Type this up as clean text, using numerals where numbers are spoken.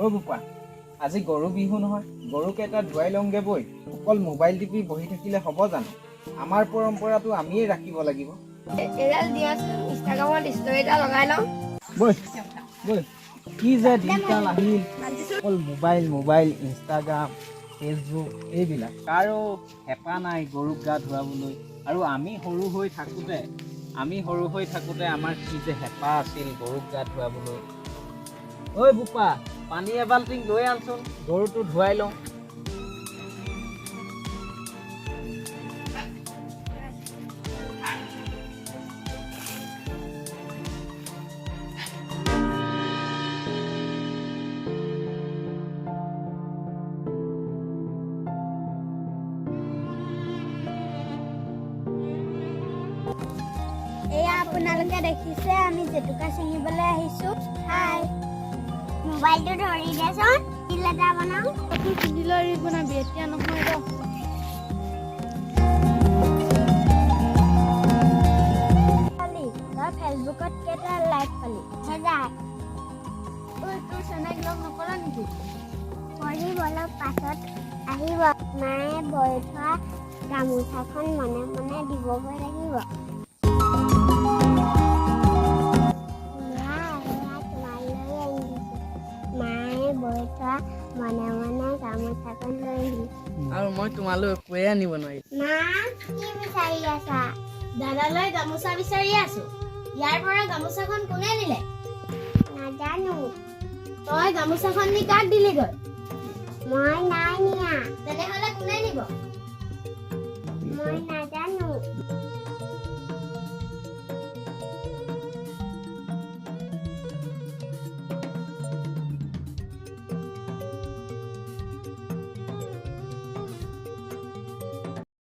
অ' বোপা, আজি গৰু বিহু নহয়, গৰুকেইটা ধুৱাই লওঁগে বৈ। অকল মোবাইল টিপি বহি থাকিলে হ'ব জানো? আমাৰ পৰম্পৰাটো আমিয়ে ৰাখিব লাগিব। এডাল দিয়াচোন, ইনষ্টাগ্ৰামত ষ্টৰি এটা লগাই লওঁ। বৈ বৈ, কি যে দিনকাল আহিল, অকল মোবাইল মোবাইল, ইনষ্টাগ্ৰাম, ফেচবুক এইবিলাক। কাৰো হেঁপাহ নাই গৰুক গা ধুৱাবলৈ। আৰু আমি সৰু হৈ থাকোঁতে আমাৰ কি যে হেঁপাহ আছিল গৰুক গা ধুৱাবলৈ। ঐ বোপা, পানী এবাল্টিং লৈ আনচোন, গৰুটো ধুৱাই লওঁ। এয়া আপোনালোকে দেখিছে আমি জেতুকা ছিঙিবলৈ আহিছোঁ। হাই, মোবাইলটো ধৰি দেচোন, ৰীল এটা বনাওঁ। ফটো তুলি লৈ ৰীল বনাবি, এতিয়া নহয় ৰ। তই ফেচবুকত কেইটা লাইক পালি? 1000। ঐ, তোৰ চেনেল লগ নকৰা নেকি? কৰিব অলপ পাছত আহিব। মায়ে বৈ থোৱা গামোচাখন মনে মনে দিবগৈ লাগিব। মায়ে বৈ থোৱা মনে মনে গামোচাখন লৈ আহিলোঁ। আৰু মই তোমালৈ একোৱে আনিব নোৱাৰিম। মা, কি বিচাৰি আছা? দাদালৈ গামোচা বিচাৰি আছো। ইয়াৰ পৰা গামোচাখন কোনে নিলে? নাজানো। তই গামোচাখন নি কাক দিলিগৈ? মই নাই নিয়া। তেনেহলে কোনে নিব? মই নাজানো।